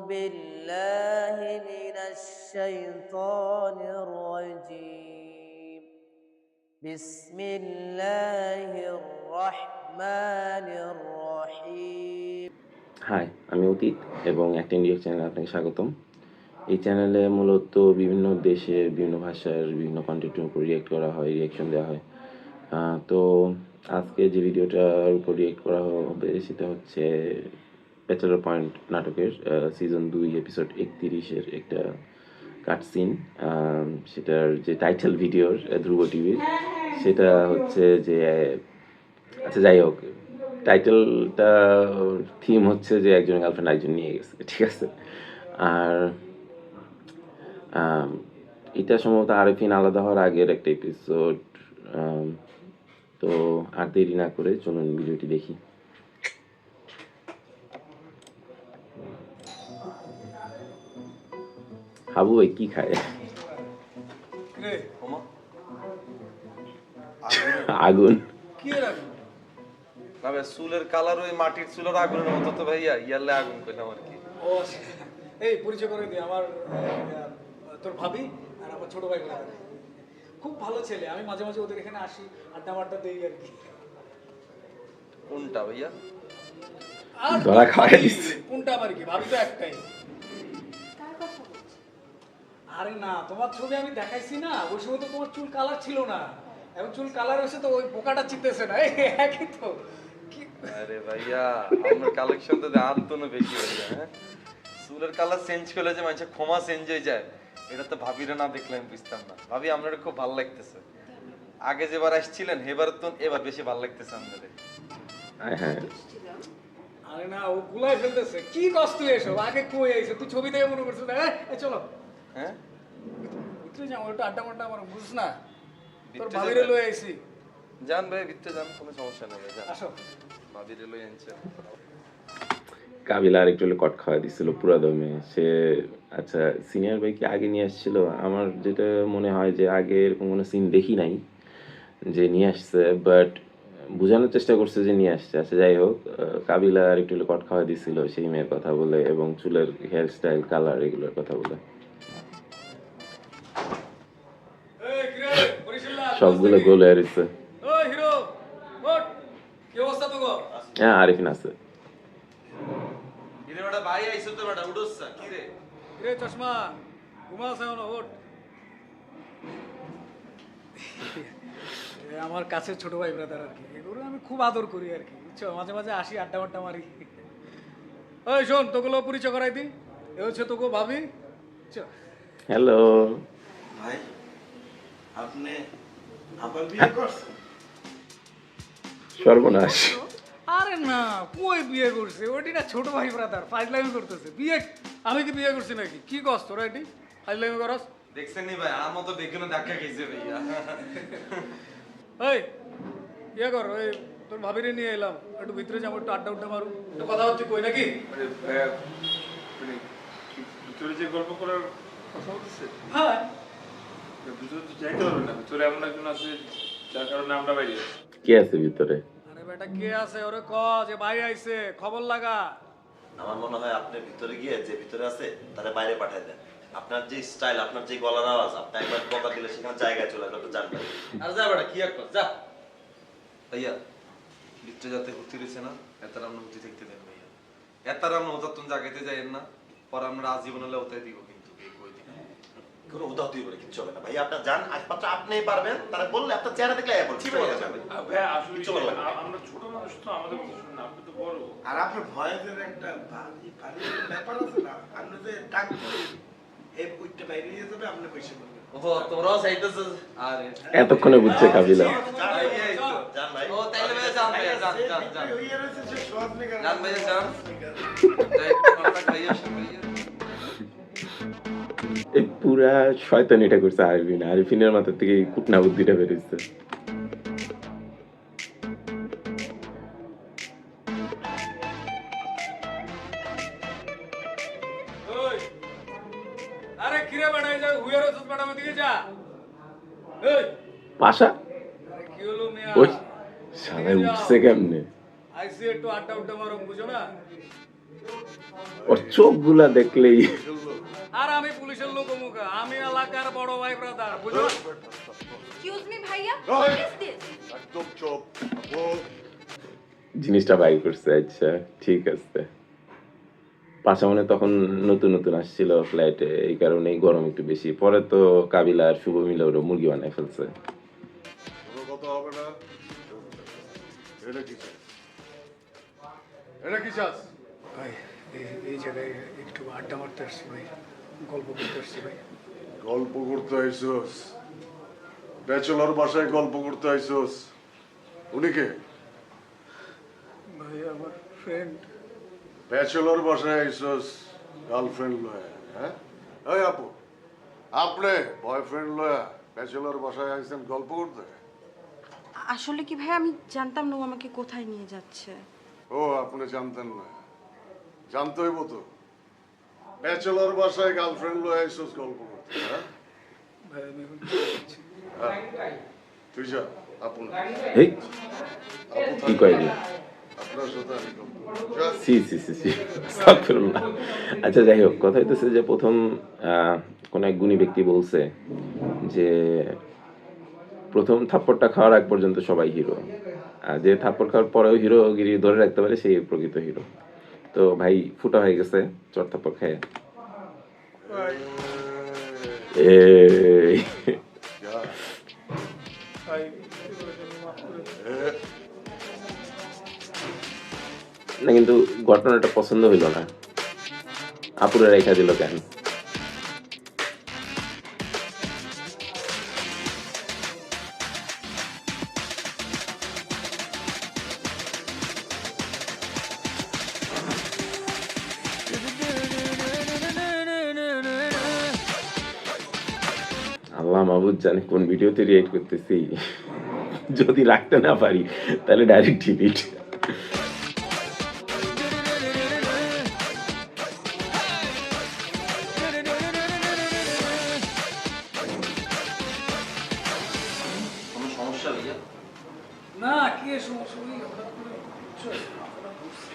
بالله من الشيطان الرجيم بسم الله الرحمن الرحيم high, আমি অতীত এবং একটা ইন্ডিয়া চ্যানেলে আপনাকে স্বাগতম। এই চ্যানেলে মূলত বিভিন্ন দেশের বিভিন্ন ভাষার বিভিন্ন কন্টেন্টের উপর রিয়েক্ট করা হয়, রিয়াকশন দেওয়া হয়। তো আজকে যে ভিডিওটার উপর রিয়েক্ট করা হবে সেটা হচ্ছে ব্যাচেলর পয়েন্ট নাটকের সিজন 2 এপিসোড 31-এর একটা কাট সিন। সেটার যে টাইটেল ভিডিওর ধ্রুব টিভির, সেটা হচ্ছে যে আচ্ছা যাই হোক, টাইটেলটা থিম হচ্ছে যে একজন গার্লফ্রেন্ড একজন নিয়ে গেছে, ঠিক আছে। আর এটা সম্ভবত আরেফিন আলাদা হওয়ার আগের একটা এপিসোড। তো আর দেরি না করে চলুন ভিডিওটি দেখি। হাবু ভাই কি খায়? আগুন। কি আগুন? না ভাই, চুলের কালার ওই মাটির চুলের আগুনের মতো তো ভাইয়া, ইয়ারলে আগুন কইলাম আর কি। ও এই পরিচয় করে দিই, আমার তোর ভাবি আর আমার ছোট ভাই ব্রাদার। খুব ভালো ছেলে, আমি মাঝে মাঝে ওদের এখানে আসি, আড্ডা দেই আর কি। কোনটা ভাইয়া? আর ধরা খাওয়াই দিচ্ছে। কোনটা আবার কি, ভাবি তো একটাই। আরে না, তোমার ছবি আমি দেখাইছি না, ওই সময় তো তোমার চুল কালার ছিল না, এখন চুল কালার হয়েছে তো ওই পোকাটা চিনতেছে না, এই একই তো। আরে ভাইয়া, আমার কালেকশন তো আন্তনো বেশি হয়ে যায়। হ্যাঁ, চুলের কালার চেঞ্জ করলে যে মানুষের ক্ষমা চেঞ্জ হয়ে যায়, এটা তো ভাবিরা না দেখলে আমি বুঝতাম না। ভাবি আপনার খুব ভালো লাগতেছে, আগে যেবার আসছিলেন এবার তো এবার বেশি ভালো লাগতেছে আপনাদের। হ্যাঁ, আরে না, ও গুলাই ফেলতেছে, কি কষ্ট এসব, আগে কই আইছে, তুই ছবি দেখে মনে করছিস না? চলো হ্যাঁ, ভিতরে যাও, একটু আড্ডা মাড্ডা আমার, বুঝছ না, তোর ভিতরে ভাবিরে যাবেন? লই আইছি। যান ভাই, ভিতরে যান, কোনো সমস্যা নেই ভাই, যান। আসো। ভাবিরে লই আনছেন। কাবিলা আরেকটু হলে কট খাওয়া দিছিল পুরা দমে সে। আচ্ছা, সিনিয়র ভাই কি আগে নিয়ে আসছিল? আমার যেটা মনে হয় যে আগে এরকম কোনো সিন দেখি নাই যে নিয়ে আসছে, বাট বোঝানোর চেষ্টা করছে যে নিয়ে আসছে। আচ্ছা যাই হোক, কাবিলা আরেকটু হলে কট খাওয়া দিছিল সেই মেয়ের কথা বলে এবং চুলের হেয়ার স্টাইল, কালার এগুলোর কথা বলে। এই কিরে বরিশাল্লা, সবগুলো গোল হয়ে রয়েছে। ওই হিরো, ওঠ, কি অবস্থা তোগো? হ্যাঁ, আরিফিন আছে। কিরে বেটা, ভাই আইছো তো বেটা, উঠোস না কি রে? কিরে চশমা, ঘুমাস এখন, ওঠ। এ আমার কাছের ছোট ভাই ব্রাদার আর কি, এগুলো আমি খুব আদর করি আর কি, বুঝছো, মাঝে মাঝে আসি, আড্ডা মাড্ডা মারি। ওই শোন, তোগুলো পরিচয় করাই দি, এ হচ্ছে তোকে ভাবি। হ্যালো ভাই, আপনি আবার বিয়ে করছেন? সর্বনাশ। আরে না, কই বিয়ে করছে, ওটি না ছোট ভাই ব্রাদার, ফাইজলামি করতেছে। বিয়ে আমি কি বিয়ে করছি নাকি? কি কস তোরা, এটি ফাইজলামি করস? দেখছেন নি ভাই, আমার মতো দেখে না ধাক্কা খেয়েছে ভাইয়া। এই ইয়ে কর, ওই তোর ভাবিরে নিয়ে এলাম, একটু ভিতরে যাবো, একটু আড্ডা উড্ডা মারু, একটু কথা হচ্ছে কই নাকি? ভিতরে যে গল্প করার কথা বলতেছে, হ্যাঁ, ভিতরে তো যাইতে পারবে না। ভিতরে এমন একজন আছে যার কারণে আমরা বাইরে আছি। কে আছে ভিতরে? আরে বেটা কে আছে, ওরে ক যে ভাই আইছে, খবর লাগা। আমার মনে হয় আপনি ভিতরে গিয়ে যে ভিতরে আছে তারা বাইরে পাঠায় দেন। আপনার যে স্টাইল, আপনার যে গলার আওয়াজ, আপনি একবার কথা দিলে সেখানে জায়গায় চলে যাবে, জানবেন। আর যা বেটা, কি আর কর, যা ভাইয়া। ভিতরে যাতে ঘুরতে দিছে না, এতার আমরা ঘুরতে দেখতে দেন ভাইয়া। এতার আমরা ওতাতুন জাগাইতে যাইয়েন না, পর আমরা আজীবন হলে ওতাই দিব কিন্তু কই দিন। কোনো উদাহরণ করে কিচ্ছু হবে না ভাই, আপনি যান, একমাত্র আপনিই পারবেন। তারা বললে আপনার চেহারা দেখলে আয়া বলছি ভাই, ভাই আসলে কিচ্ছু বলবেন না। আমরা ছোট মানুষ তো, আমাদের কথা শুনুন না, আপনি তো বড়। আর আপনার ভয়েসের একটা ভারী ভারী ব্যাপার আছে না, আপনি যে ডাক দিলে এই উইটটা বাইরে নিয়ে যাবে, আপনি বসে বলবেন। ওহো, তোমরাও চাইতেছো? আরে এতক্ষণে বুঝছে কাবিলা। এই তো যান ভাই। ও তাইলে ভাইয়া যান ভাইয়া, যান যান যান হইয়া রয়েছে সে সহজ নেই যান ভাইয়া, যান যাই কন্টাক্ট ভাইয়া আসেন ভাইয়া। এই পুরা শয়তান এটা করছে আরিফিন। আরিফিনের মাথা থেকে এই কুটনা বুদ্ধিটা বেরোচ্ছে। ওই আরে কিরে বেটা, এই যে হুইয়ার ওষুধ বেটা, ওদিকে যা। এই পাশা আরে কি হলো মিয়া? ওই শালায় উঠছে কেমনে? আইসি একটু আড্ডা উড্ডা মারো, বুঝো না? ওর চোখগুলা দেখলেই আর আমি পুলিশের লোক মুখা, আমি এলাকার বড় ভাই ব্রাদার, বুঝো না? এক্সকিউজ মি ভাইয়া, হোয়াট ইজ দিস? একদম চুপ ও জিনিসটা বাই করছে। আচ্ছা ঠিক আছে। পাশামনে তখন নতুন নতুন আসছিল ফ্লাইটে, এই কারণেই গরম একটু বেশি। পরে তো কাবিলা আর শুভ মিলে ওরা মুরগি বানায় ফেলছে। কোনো কথা হবে না। এটা কি চাস? এটা কি চাস? ভাই এই জায়গায় একটু আড্ডা মারতে আসছি ভাই, গল্প করতে আসছি ভাই। গল্প করতে আইসোস? ব্যাচেলর বাসায় গল্প করতে আইসোস? উনি কে? ভাই আমার ফ্রেন্ড। ব্যাচেলর বাসায় আইসোস গার্লফ্রেন্ড লয়া, হ্যাঁ? ওই আপু, আপনি বয়ফ্রেন্ড লয়া ব্যাচেলর বাসায় আইছেন গল্প করতে? আসলে কি ভাই, আমি জানতাম না ও আমাকে কোথায় নিয়ে যাচ্ছে। ও আপনি জানতেন না? জানতে হইব তো। ব্যাচেলর বাসায় গার্লফ্রেন্ড লয়া আইসোস গল্প করতে, হ্যাঁ? ভাই আমি এখন তুই যা, আপু না। এই আপু কি কয় রে? আপনার সাথে আমি গল্প করবো। যা। সি সি সি সি আস্তাগফিরুল্লাহ। আচ্ছা যাই হোক, কথা হইতেছে যে প্রথম কোন এক গুণী ব্যক্তি বলছে যে প্রথম থাপ্পড়টা খাওয়ার আগ পর্যন্ত সবাই হিরো, আর যে থাপ্পড় খাওয়ার পরেও হিরোগিরি ধরে রাখতে পারে সেই প্রকৃত হিরো। তো ভাই ফুটা হয়ে গেছে চট থাপ্পড় খেয়ে। এই যা। ভাই এ, না কিন্তু ঘটনাটা পছন্দ হইল না, আপুরে রেখা দিল কেন? আল্লাহ মাহবুদ জানে কোন ভিডিওতে রিয়েক্ট করতেছি। যদি রাখতে না পারি তাহলে ডাইরেক্ট ডিলিট। কোনো সমস্যা ভাইয়া? না কি এর সমস্যা, ওই হঠাৎ করে বুঝছো, মাথাটা ঘুরছে।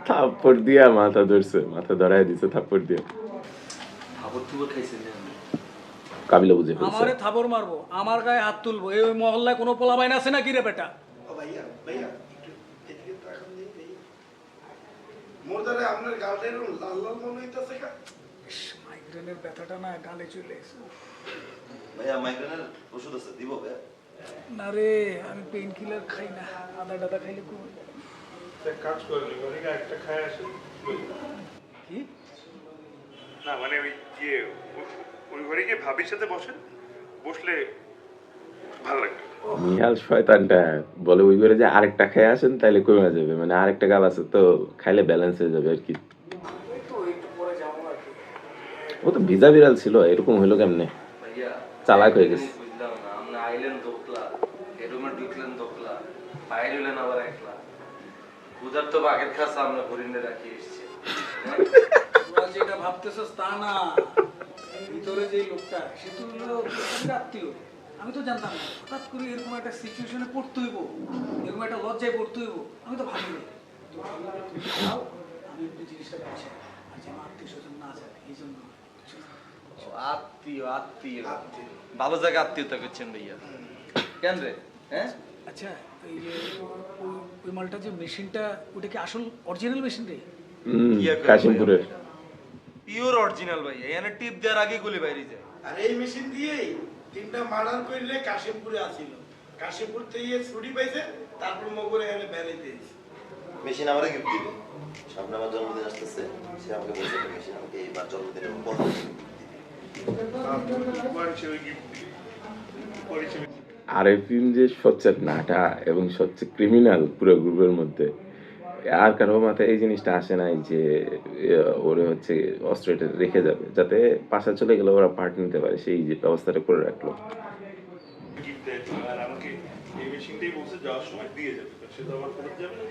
থাপ্পড় দিয়া মাথা ধরছে, মাথা ধরায় দিছে থাপ্পড় দিয়া। খাবার টুবার খাইছেন না? কাবিলা বুঝে ফেলছে। আমারে থাবর মারবো, আমার গায়ে হাত তুলবো, এই ওই মহল্লায় কোনো পোলা বাইন আছে নাকি রে বেটা? ও ভাইয়া ভাইয়া একটু এদিকে তো এখন নেই নেই মোর দ্বারা আপনার গালটা এরকম লাল লাল মনে হইতেছে কা? মাইগ্রেনের ব্যথাটা না গালে চলে এসে। ভাইয়া মাইগ্রেনের ওষুধ আছে, দিব ভাইয়া? না রে, আমি পেইন কিলার খাই না, আদা টাদা খাইলে কমে যায়। এক কাজ করেন, ওদিকে একটা খায় আসেন। কি? না মানে ওই গিয়ে ওই ঘরে গিয়ে ভাবির সাথে বসেন, বসলে ভালো লাগবে। নিহাল শয়তানটা বলে ওই করে যে আরেকটা খেয়ে আসেন তাইলে কমে যাবে, মানে আরেকটা গাল আছে তো খাইলে ব্যালেন্স হয়ে যাবে আর কি। ওই তো একটু পরে যাবো আর কি। ও তো ভিজা বিড়াল ছিল, এরকম হইলো কেমনে? ভাইয়া চালাক হয়ে গেছে। বুঝলাম না, আপনি আইলেন দোকলা, বেডরুমে ঢুকলেন দোকলা, বাইরে হইলেন আবার একলা। বুঝার তো বাঘের খাসা আমরা হরিণে রাখি এসছে। তোরা যেটা ভাবতেছস তা না, ভিতরে যে লোকটা সে তো হলো তোর আত্মীয়। আমি তো জানতাম না, হঠাৎ করে এরকম একটা সিচুয়েশনে পড়তে হইব, এরকম একটা লজ্জায় পড়তে হইব, আমি তো ভাবিনি। তো তুমি খাও, আমি একটু জিনিসটা পাচ্ছি, আর যেন আত্মীয় স্বজন না জানে, এই জন্য। আত্মীয় আত্মীয় ভালো জায়গায় আত্মীয়তা করছেন ভাইয়া। কেন রে? হ্যাঁ আচ্ছা, এই যে ওই মালটা যে মেশিনটা, ওটা কি আসল অরিজিনাল মেশিন রে? কাশিমপুরের পিওর অরিজিনাল ভাইয়া, এখানে টিপ দেওয়ার আগে গুলি বাইরে যায়। আর এই মেশিন দিয়েই 3টা মার্ডার করলে কাশিমপুরে আসিল, কাশিমপুর থেকে ছুটি পাইছে, তারপর মগরে এখানে বেড়াইতে এসেছে। মেশিন আমারে গিফট দিবে। সামনে আমার জন্মদিন আসতেছে, সে আমাকে বলছে একটা মেশিন আমাকে এইবার জন্মদিনের উপহার দিবে। আরেফিন যে সবচেয়ে নাটা এবং সবচেয়ে ক্রিমিনাল পুরো গ্রুপের মধ্যে, আর কারো মাথায় এই জিনিসটা আসে নাই যে ওরে হচ্ছে অস্ত্র এটা রেখে যাবে, যাতে পাশা চলে গেলে ওরা পার্ট নিতে পারে, সেই যে ব্যবস্থাটা করে রাখলো। আর আমাকে এই মেশিনটাই বলছে যাওয়ার সময় দিয়ে যাবে, সে তো আমার ফেরত যাবে না,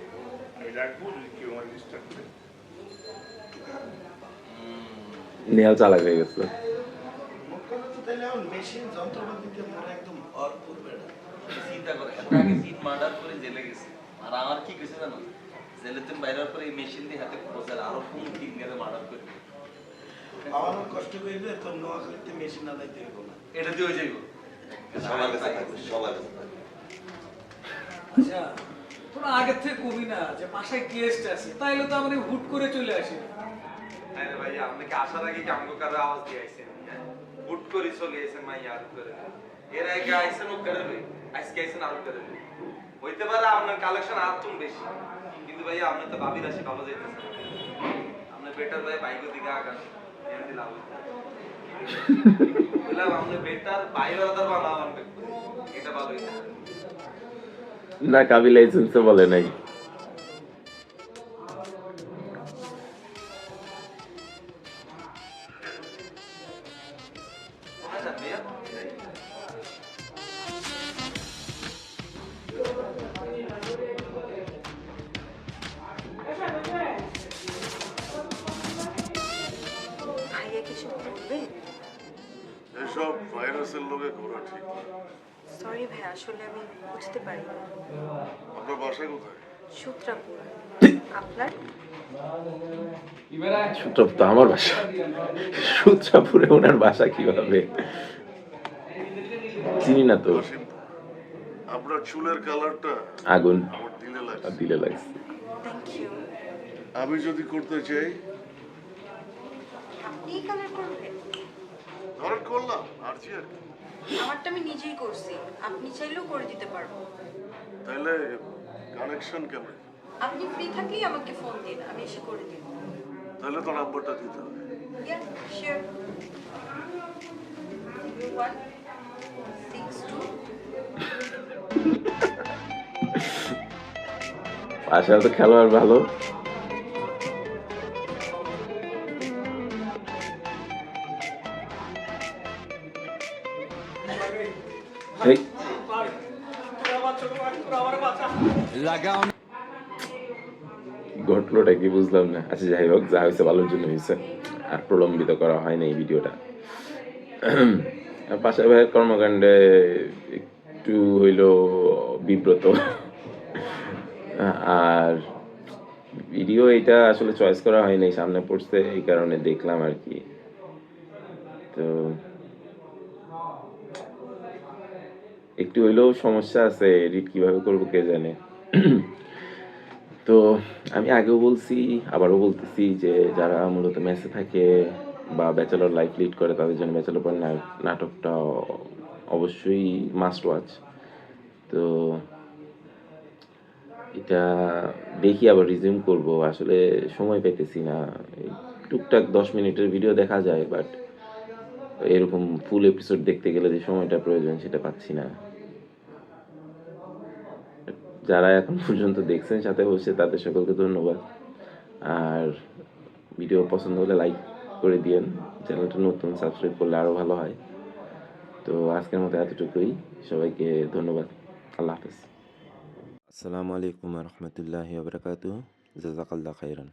আমি রাখবো, যদি কেউ আমার ডিস্টার্ব করে। নেহাল চালাক হয়ে গেছে। মোট কথা তো তাহলে এখন মেশিন যন্ত্রপাতি দিয়ে মোরা একদম ভরপুর বেড়া। চিন্তা করে এত আগে 3 মার্ডার করে জেলে গেছে, আর আমার কি কইছে জানো? জেলে তুমি বাইরে হওয়ার পরে এই মেশিন দিয়ে হাতে খোঁজার আরো কোন ফিঙ্গারে মার্ডার করবে আমার কষ্ট করবে তো নোয়াখালীতে মেশিন না লাইতে হইব না এটা দিয়ে হয়ে যাইব সবার কাছে থাকবে সবার কাছে থাকবে। আচ্ছা তোরা আগের থেকে কবি না যে বাসায় গেস্ট আছে তাইলে তো আমরা হুট করে চলে আসি আরে ভাই আপনি কি আসার আগে কি আমগো কারো আওয়াজ দিয়ে আইছেন হুট করে চলে আইছেন মাই আর করে এর আগে আইছেন ও করবে আজকে আইছেন আর করবে হইতে পারে আপনার কালেকশন আর তুমি বেশি কিন্তু ভাই আপনি তো ভাবি রাশি ভালো যাইতেছেন আপনি বেটার ভাই বাইকো দিকে আগান এন দিলাম বললাম আপনি বেটার বাইরে আদার বানালাম এটা ভালো হইছে না কাবি লাইসেন্সে বলে নাই আচ্ছা ভাইয়া ভাইয়া কিছু বলবে? এসব ভাইরাসের লোকে ঘোরা ঠিক না। সরি ভাই, আসলে আমি বুঝতে পারি না। আপনার বাসা কোথায়? সূত্রাপুর। আপনার? সূত্রাপুর তো আমার বাসা, সূত্রাপুরে ওনার বাসা কিভাবে চিনি না তো। কাশিমপুর। আপনার চুলের কালারটা আগুন আমার দিলে লাগছে। দিলে লাগছে। Thank you. আমি যদি করতে চাই আপনি কালার করবেন? ধরেন করলাম আর কি আর কি। আমারটা আমি নিজেই করছি, আপনি চাইলেও করে দিতে পারবো। তাহলে কানেকশন কেমন? আপনি ফ্রি থাকলেই আমাকে ফোন দিন, আমি এসে করে দিব। তাহলে তো নাম্বারটা দিতে হবে। Yeah sure. 162 বাসা তো খেলোয়াড় ভালো। এই ঘটলোটা কি বুঝলাম না। আচ্ছা যাই হোক, যা হয়েছে ভালোর জন্য হয়েছে, আর প্রলম্বিত করা হয় না এই ভিডিওটা। পাশা ভাইয়ের কর্মকাণ্ডে একটু হইল বিব্রত, আর ভিডিও এটা আসলে চয়েস করা হয়নি, সামনে পড়ছে এই কারণে দেখলাম আর কি। তো একটু হইলেও সমস্যা আছে, এডিট কিভাবে করবো কে জানে। তো আমি আগেও বলছি, আবারও বলতেছি যে যারা মূলত মেসে থাকে বা ব্যাচেলর লাইফ লিড করে তাদের জন্য ব্যাচেলর পর নাটকটা অবশ্যই মাস্ট ওয়াচ। তো এটা দেখি আবার রিজিউম করব, আসলে সময় পেতেছি না। টুকটাক 10 মিনিটের ভিডিও দেখা যায়, বাট এরকম ফুল এপিসোড দেখতে গেলে যে সময়টা প্রয়োজন সেটা পাচ্ছি না। যারা এখন পর্যন্ত দেখছেন সাথে বসে, তাদের সকলকে ধন্যবাদ। আর ভিডিও পছন্দ হলে লাইক করে দিয়েন, চ্যানেলটা নতুন সাবস্ক্রাইব করলে আরও ভালো হয়। তো আজকের মতো এতটুকুই, সবাইকে ধন্যবাদ। আল্লাহ হাফেজ। আসসালামু আলাইকুম রহমতুল্লাহি ওয়া বারাকাতুহু। জাযাকাল্লাহু খাইরান।